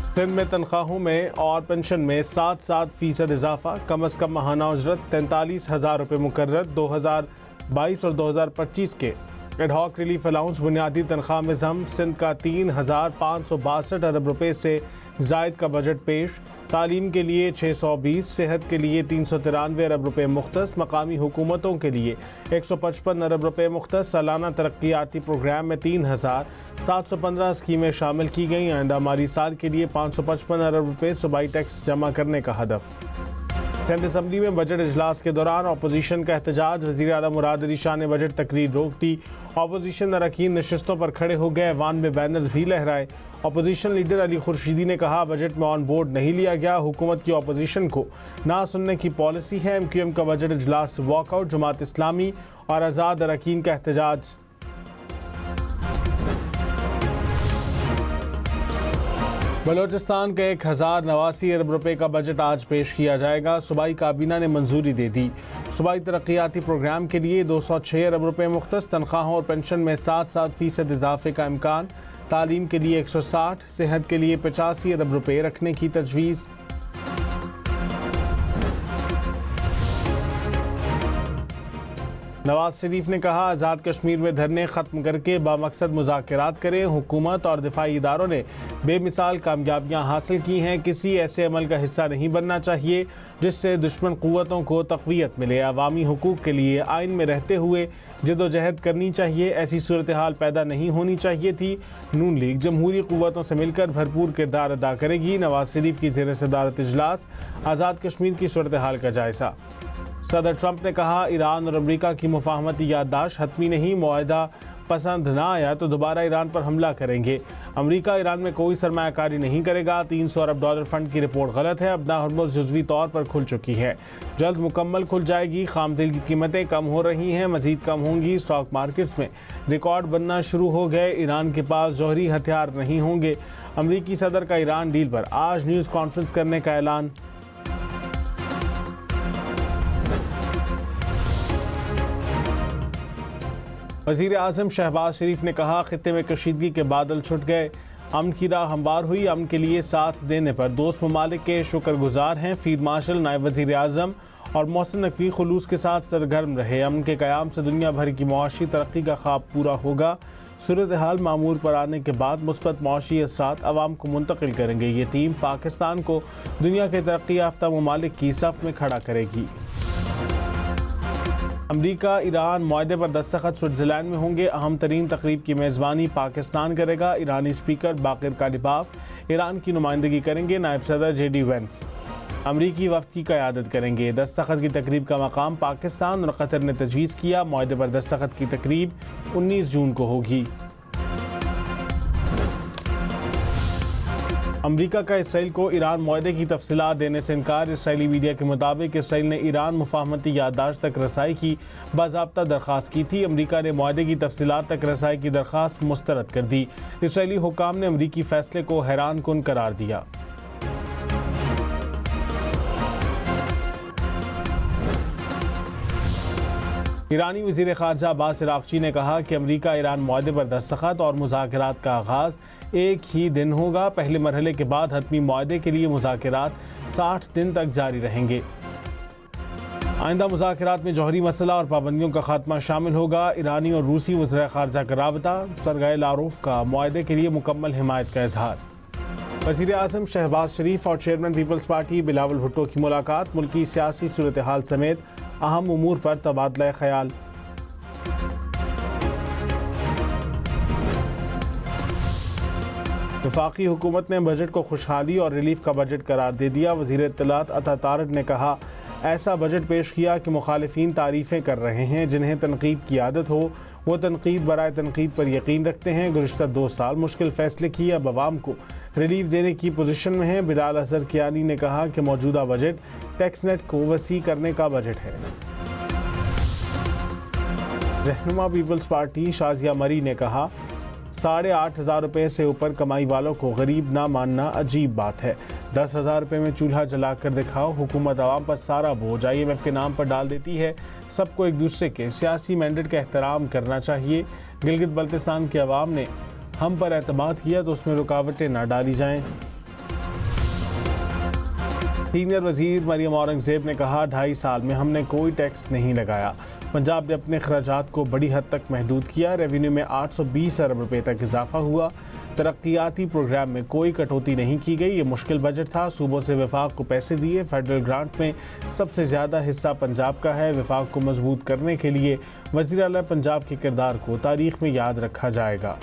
सिंध में तनख्वाहों में और पेंशन में 7% इजाफा, कम अज़ कम माहाना उजरत 43,000 रुपये मुकर्रर। 2022 और 2025 के एडहॉक रिलीफ अलाउंस बुनियादी तनख्वाह में जम। सिंध का 3,562 अरब रुपये से जायद का बजट पेश। तालीम के लिए 620, सेहत के लिए 393 अरब रुपये मुख्तस। मकामी हुकूमतों के लिए 155 अरब रुपये मुख्तस। सालाना तरक्याती प्रोग्राम में 3,715 स्कीमें शामिल की गई। आइंदा माली साल के लिए 555 अरब रुपये सूबाई टैक्स जमा करने का हदफ। सिंध असम्बली में बजट इजलास के दौरान अपोजिशन का एहतजाज। वज़ीर आला मुराद अली शाह ने बजट तकरीर रोक दी। अपोजिशन अरकान नशिस्तों पर खड़े हो गए, ऐवान में बैनर्स भी लहराए। अपोजिशन लीडर अली खुर्शीदी ने कहा, बजट में ऑन बोर्ड नहीं लिया गया। हुकूमत की अपोजिशन को ना सुनने की पॉलिसी है। MQM का बजट इजलास वॉकआउट। जमात इस्लामी और आज़ाद अरकान का एहतजाज। बलोचिस्तान का 1,089 अरब रुपये का बजट आज पेश किया जाएगा। सूबाई काबीना ने मंजूरी दे दी। सूबाई तरक्याती प्रोग्राम के लिए 206 अरब रुपये मुख्तस। तनख्वाहों और पेंशन में 7% इजाफे का इम्कान। तालीम के लिए 160, सेहत के लिए 85 अरब रुपये रखने की तजवीज़। नवाज शरीफ ने कहा, आज़ाद कश्मीर में धरने ख़त्म करके बामकसद मुज़ाकरात करें। हुकूमत और दिफाई इदारों ने बेमिसाल कामयाबियाँ हासिल की हैं। किसी ऐसे अमल का हिस्सा नहीं बनना चाहिए जिससे दुश्मन क़ुव्वतों को तक़वियत मिले। अवामी हुकूक के लिए आइन में रहते हुए जदोजहद करनी चाहिए। ऐसी सूरत हाल पैदा नहीं होनी चाहिए थी। नून लीग जमहूरी क़ुव्वतों से मिलकर भरपूर किरदार अदा करेगी। नवाज शरीफ की ज़ेर सदारत इजलास। आज़ाद कश्मीर की सूरत हाल का जायज़ा। सदर ट्रंप ने कहा, ईरान और अमरीका की मुफाहमती याददाश्त हतमी नहीं। मुआहदा पसंद ना आया तो दोबारा ईरान पर हमला करेंगे। अमरीका ईरान में कोई सरमायाकारी नहीं करेगा। 300 अरब डॉलर फंड की रिपोर्ट गलत है। अब हरमुज़ जुज़वी तौर पर खुल चुकी है, जल्द मुकम्मल खुल जाएगी। खाम तेल की कीमतें कम हो रही हैं, मज़ीद कम होंगी। स्टॉक मार्केट्स में रिकॉर्ड बनना शुरू हो गए। ईरान के पास जौहरी हथियार नहीं होंगे। अमरीकी सदर का ईरान डील पर आज न्यूज़ कॉन्फ्रेंस करने का ऐलान। वज़ीर आज़म शहबाज शरीफ ने कहा, खित्ते में कशीदगी के बादल छुट गए, अमन की राह हमवार हुई। अमन के लिए साथ देने पर दोस्त ममालिक के शुक्रगुजार हैं। फील्ड मार्शल, नायब वज़ीर आज़म और मोहसिन नकवी खुलूस के साथ सरगर्म रहे। अमन के क़याम से दुनिया भर की मुआशी तरक्की का ख्वाब पूरा होगा। सूरत हाल मामूल पर आने के बाद मुस्बत मुआशी असरात अवाम को मुंतकिल करेंगे। ये टीम पाकिस्तान को दुनिया के तरक्की याफ्ता ममालिक की सफ़ में खड़ा करेगी। अमरीका ईरान मुआहदे पर दस्तखत स्विट्ज़रलैंड में होंगे। अहम तरीन तकरीब की मेज़बानी पाकिस्तान करेगा। ईरानी स्पीकर बाक़िर कालिबाफ ईरान की नुमाइंदगी करेंगे। नायब सदर JD वेंस अमरीकी वफ़द की क़यादत करेंगे। दस्तखत की तकरीब का मकाम पाकिस्तान और कतर ने तजवीज़ किया। मुआहदे पर दस्तखत की तकरीब 19 जून को होगी। अमरीका का इसराइल को ईरान मुआहदे की तफसीलात देने से इनकार। इसराइली मीडिया के मुताबिक इसराइल ने ईरान मुफाहमती याददाश्त तक रसाई की बाज़ाब्ता दरख्वास्त की थी। अमरीका ने मुआहदे की तफसीलात तक रसाई की दरख्वास्त मुस्तरद कर दी। इसराइली हुक्काम ने अमरीकी फ़ैसले को हैरान कुन करार दिया। ईरानी वज़ीर ख़ारजा अब्बास अराग़ची ने कहा कि अमरीका ईरान मुआहदे पर दस्तखत और मुज़ाकरात का आगाज़ एक ही दिन होगा। पहले मरहले के बाद हतमी मुआहदे के लिए मुज़ाकरात 60 दिन तक जारी रहेंगे। आइंदा मुज़ाकरात में जौहरी मसला और पाबंदियों का खात्मा शामिल होगा। ईरानी और रूसी वज़ीर ख़ारजा का राबता। सरगाए लारूफ का मुआहदे के लिए मुकम्मल हिमायत का इजहार। वज़ीर आज़म शहबाज शरीफ और chairman Peoples Party Bilawal Bhutto की मुलाकात। मुल्की सियासी सूरत हाल समेत अहम उमूर पर तबादला ख्याल। वफाकी हुकूमत ने बजट को खुशहाली और रिलीफ का बजट करार दे दिया। वज़ीर इत्तलात अता तारक ने कहा, ऐसा बजट पेश किया कि मुखालिफिन तारीफ़ें कर रहे हैं। जिन्हें तनकीद की आदत हो वो तनकीद बराए तनकीद पर यकीन रखते हैं। गुज़िश्ता 2 साल मुश्किल फ़ैसले किए, अब अवाम को रिलीफ देने की पोजीशन में है। बिलाल अज़हर कियानी ने कहा कि मौजूदा बजट टैक्स नेट को वसी करने का बजट है। रहनुमा पीपल्स पार्टी शाजिया मरी ने कहा, 8,500 रुपये से ऊपर कमाई वालों को गरीब ना मानना अजीब बात है। 10,000 रुपये में चूल्हा जला कर दिखाओ। हुकूमत आवाम पर सारा बोझ IMF के नाम पर डाल देती है। सबको एक दूसरे के सियासी मैंडेट का एहतराम करना चाहिए। गिलगित बल्तिस्तान के अवाम ने हम पर एतमाद किया तो उसमें रुकावटें ना डाली जाएं। सीनियर वजीर मरियम औरंगजेब ने कहा, 2.5 साल में हमने कोई टैक्स नहीं लगाया। पंजाब ने अपने खर्चात को बड़ी हद तक महदूद किया। रेवेन्यू में 820 अरब रुपए तक इजाफा हुआ। तरक्याती प्रोग्राम में कोई कटौती नहीं की गई। ये मुश्किल बजट था। सूबों से विफाक को पैसे दिए। फेडरल ग्रांट में सबसे ज़्यादा हिस्सा पंजाब का है। विफाक को मजबूत करने के लिए वज़ीर आला पंजाब के किरदार को तारीख में याद रखा जाएगा।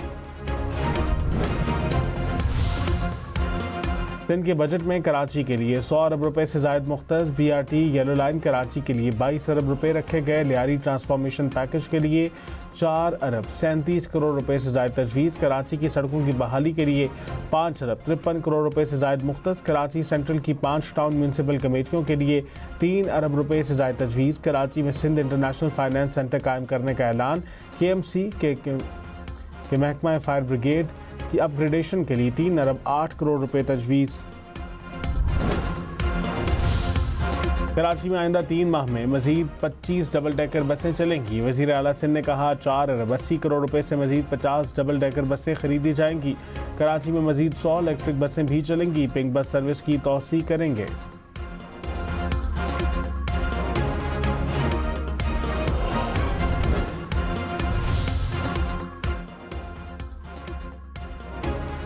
सिंध के बजट में कराची के लिए 100 अरब रुपए से जायद मुख्तस। BRT येलो लाइन कराची के लिए 22 अरब रुपए रखे गए। लियारी ट्रांसफॉर्मेशन पैकेज के लिए 4 अरब 37 करोड़ रुपए से जायद तजवीज़। कराची की सड़कों की बहाली के लिए 5 अरब 53 करोड़ रुपए से जायद मुख्तस। कराची सेंट्रल की 5 टाउन म्यूनसिपल कमेटियों के लिए 3 अरब रुपए से जायद तजवीज़। कराची में सिंध इंटरनेशनल फाइनेंस सेंटर कायम करने का ऐलान। KMC के महकमा फायर ब्रिगेड की अपग्रेडेशन के लिए 3 अरब 8 करोड़ रुपए तजवीज़। कराची में आइंदा 3 माह में मजीद 25 डबल डेकर बसें चलेंगी। वज़ीर आला सिंध ने कहा, 4 अरब 80 करोड़ रुपए से मजीद 50 डबल डेकर बसें खरीदी जाएंगी। कराची में मजीद 100 इलेक्ट्रिक बसें भी चलेंगी। पिंक बस सर्विस की तौसीह करेंगे।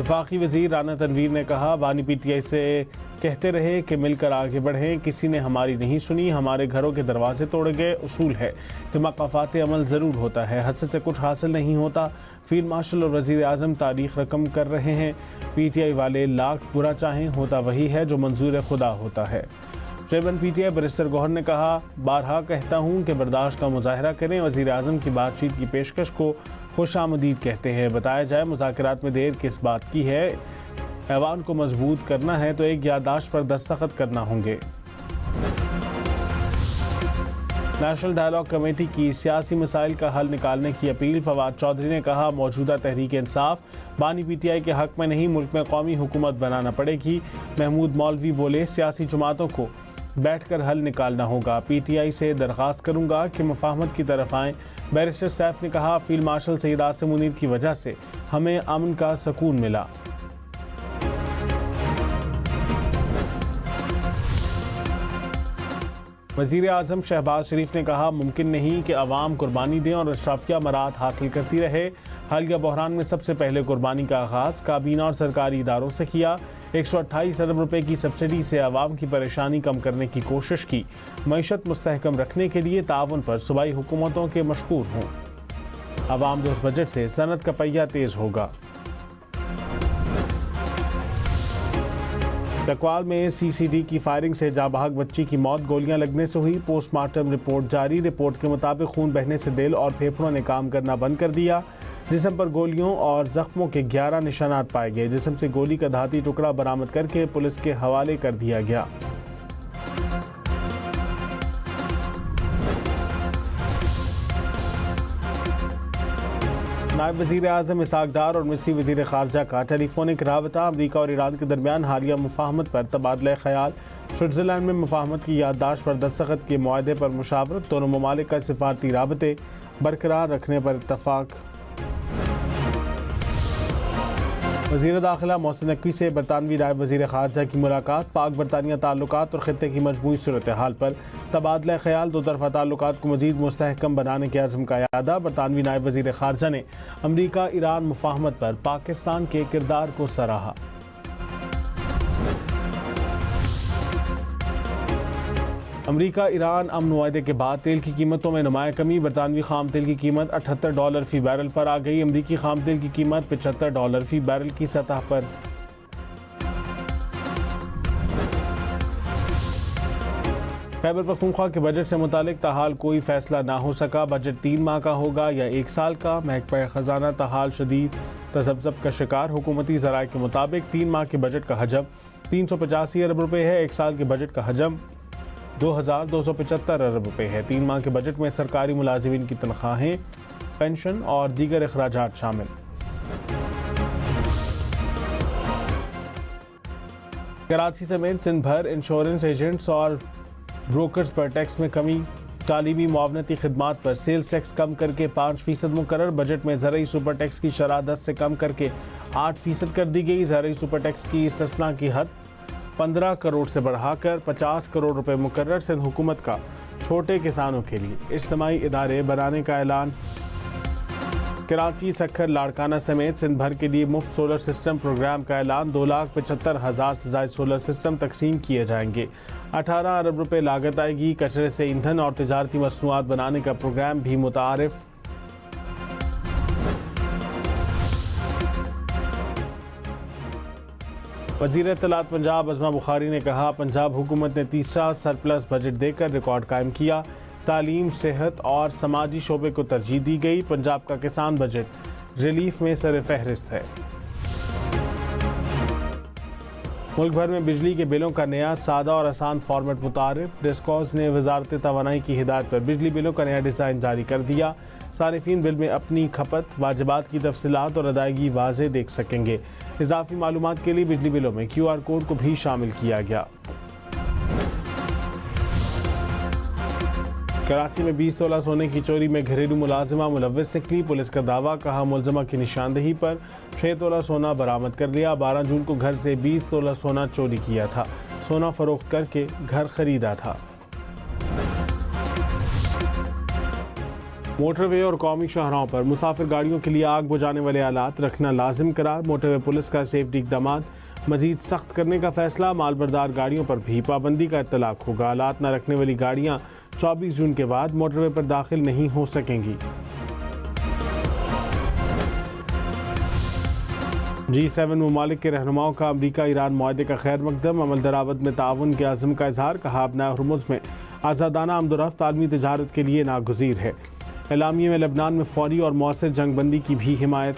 वफाकी वज़ीर राना तनवीर ने कहा, बानी PTI से कहते रहे कि मिलकर आगे बढ़ें। किसी ने हमारी नहीं सुनी। हमारे घरों के दरवाजे तोड़े गए। उसूल है कि मकाफात अमल ज़रूर होता है। हसद से कुछ हासिल नहीं होता। फील्ड मार्शल और वज़ीर आज़म तारीख रकम कर रहे हैं। PTI वाले लाख बुरा चाहें, होता वही है जो मंजूर खुदा होता है। चेयरमैन PTI बैरिस्टर गौहर ने कहा, बारहा कहता हूँ कि बर्दाश्त का मुजाहरा करें। वज़ीर आज़म की बातचीत की पेशकश को खुशामदीद कहते हैं। बताया जाए मुज़ाकरात में देर किस बात की है। ऐवान को मजबूत करना है तो एक याददाश्त पर दस्तखत करना होंगे। नेशनल डायलॉग कमेटी की सियासी मसाइल का हल निकालने की अपील। फवाद चौधरी ने कहा, मौजूदा तहरीक इंसाफ बानी PTI के हक में नहीं, मुल्क में कौमी हुकूमत बनाना पड़ेगी। महमूद मौलवी बोले, सियासी जमातों को बैठकर हल निकालना होगा। PTI से दरख्वास्त करूंगा कि मुफाहमत की तरफ आएँ। बैरिस्टर सैफ ने कहा, फील्ड मार्शल सैयद आसिम मुनीर की वजह से हमें अमन का सुकून मिला। वज़ीर आज़म शहबाज शरीफ ने कहा, मुमकिन नहीं कि अवाम कुर्बानी दें और अशराफिया मराद हासिल करती रहे। हालिया बहरान में सबसे पहले कुर्बानी का आगाज़ काबीना और सरकारी इदारों से किया। 128 अरब रुपए की सब्सिडी से अवाम की परेशानी कम करने की कोशिश की। मईशत मुस्तहकम रखने के लिए ताउन पर सूबाई हुकूमतों के मशकूर हों। अवाम दोस्त बजट से सनत का पहिया तेज होगा। तकवाल में CCD की फायरिंग से जाबाग बच्ची की मौत गोलियां लगने से हुई। पोस्टमार्टम रिपोर्ट जारी। रिपोर्ट के मुताबिक खून बहने से दिल और फेफड़ों ने काम करना बंद कर दिया। जिस्म पर गोलियों और जख्मों के 11 निशानात पाए गए। जिस्म से गोली का धाती टुकड़ा बरामद करके पुलिस के हवाले कर दिया गया। नायब वज़ीर आज़म इसहाक डार और मिस्री वज़ीर ख़ारजा का टेलीफोनिक राबता। अमरीका और ईरान के दरमियान हालिया मुफाहमत पर तबादला ख्याल। स्विट्ज़रलैंड में मुफाहमत की याददाश्त पर दस्तखत के मुआहदे पर मुशावरत। दोनों ममालिक का सिफारती राबते बरकरार रखने पर इत्तफ़ाक़। वज़ीर दाखिला मोहसिन नकवी से बरतानवी नायब वज़ीर ख़ारजा की मुलाकात। पाक बरतानिया ताल्लुकात और ख़ित्ते की मजमूई सूरत हाल पर तबादला ख्याल। दो तरफ़ा ताल्लुकात को मज़ीद मुस्तहकम बनाने के अज़्म का यादा। बरतानवी नायब वज़ीर ख़ारजा ने अमरीका ईरान मुफाहमत पर पाकिस्तान के किरदार को सराहा। अमरीका ईरान अमन मुआहदे के बाद तेल की कीमतों में नुमाया कमी। बरतानवी खाम तेल की कीमत $78 फी बैरल पर आ गई। अमरीकी खाम तेल की कीमत $75 फी बैरल की सतह पर। खैबर पख्तूनख्वा के बजट से मुतालिक ताहाल कोई फैसला ना हो सका। बजट 3 माह का होगा या 1 साल का। महकमा खजाना ताहाल शदीद तज़ब्ज़ब का शिकार। हुकूमती ज़राए के मुताबिक 3 माह के बजट का हजम 385 अरब रुपये है। 1 साल के बजट का हजम 2275 अरब रुपये है। 3 माह के बजट में सरकारी मुलाजिमीन की तनख्वाहें, पेंशन और दीगर अखराजात शामिल। कराची समेत सिंध भर इंश्योरेंस एजेंट्स और ब्रोकर्स पर टैक्स में कमी। तालीमी मुआवनती खिदमात पर सेल्स टैक्स कम करके 5% मुकर्रर। बजट में ज़रई सुपर टैक्स की शरह 10 से कम करके 8% कर दी गई। ज़रई सुपर टैक्स की इस्तिस्ना की हद 15 करोड़ से बढ़ाकर 50 करोड़ रुपए मुकर्रर। सिंध हुकूमत का छोटे किसानों के लिए इज्तिमाई इदारे बनाने का ऐलान। कराची, सक्खर, लाड़काना समेत सिंध भर के लिए मुफ्त सोलर सिस्टम प्रोग्राम का ऐलान। 2,75,000 से ज़ायद सोलर सिस्टम तकसीम किए जाएंगे। 18 अरब रुपए लागत आएगी। कचरे से ईंधन और तिजारती मसनूआत बनाने का प्रोग्राम भी मुतारिफ। वज़ीर इत्तलात पंजाब अज़मा बुखारी ने कहा, पंजाब हुकूमत ने तीसरा सरप्लस बजट देकर रिकॉर्ड कायम किया। तालीम, सेहत और समाजी शोबे को तरजीह दी गई। पंजाब का किसान बजट रिलीफ में सर फहरिस्त है। मुल्क भर में बिजली के बिलों का नया सादा और आसान फॉर्मेट मुतारिफ। डिस्कॉम्स ने वजारत तवानाई की हिदायत पर बिजली बिलों का नया डिज़ाइन जारी कर दिया। सारिफीन बिल में अपनी खपत, वाजिबात की तफसीलात और अदायगी वाज़े देख सकेंगे। इजाफी मालूमात के लिए बिजली बिलों में QR कोड को भी शामिल किया गया। कराची में 20 तोला सोने की चोरी में घरेलू मुलाजिमा मुलव्विस निकली। पुलिस का दावा, कहा मुलजमा की निशानदेही पर 6 तोला सोना बरामद कर लिया। 12 जून को घर से 20 तोला सोना चोरी किया था। सोना फरोख्त करके घर खरीदा था। मोटरवे और कौमी शाहराहों पर मुसाफिर गाड़ियों के लिए आग बुझाने वाले आलात रखना लाजिम करार। मोटरवे पुलिस का सेफ्टी इक़दाम मजीद सख्त करने का फैसला। मालबरदार गाड़ियों पर भी पाबंदी का इत्तलाक होगा। आलात न रखने वाली गाड़ियां 24 जून के बाद मोटरवे पर दाखिल नहीं हो सकेंगी। G7 ममालिक के रहनुमाओं का अमरीका ईरान मुआहदे का खैर मकदम। अमल दरामद में ताउन के अज़्म का इजहार। कहा, अपना हुर्मुज़ में आज़ादाना आमदोरफ्त आलमी तजारत के लिए नागुज़ीर है। एलामिये में लबनान में फौरी और मौसर जंगबंदी की भी हिमायत।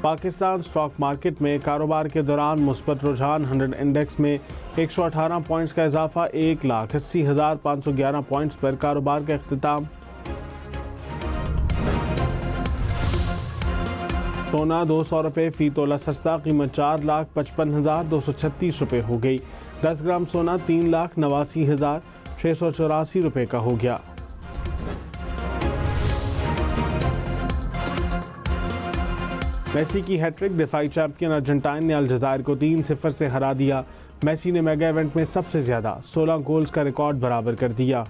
पाकिस्तान स्टॉक मार्केट में कारोबार के दौरान मुस्बत रुझान। 100 इंडेक्स में 118 पॉइंट्स का इजाफा। 1,80,511 पॉइंट्स पर कारोबार का इख्तिताम। सोना 200 रुपये फी तोला सस्ता। कीमत 4,55,236 रुपये हो गई। 10 ग्राम सोना 3,89,684 रुपये का हो गया। मेसी की हैट्रिक। दिफाई चैंपियन अर्जेंटाइन ने अलजायर को 3-0 से हरा दिया। मेसी ने मेगा इवेंट में सबसे ज्यादा 16 गोल्स का रिकॉर्ड बराबर कर दिया।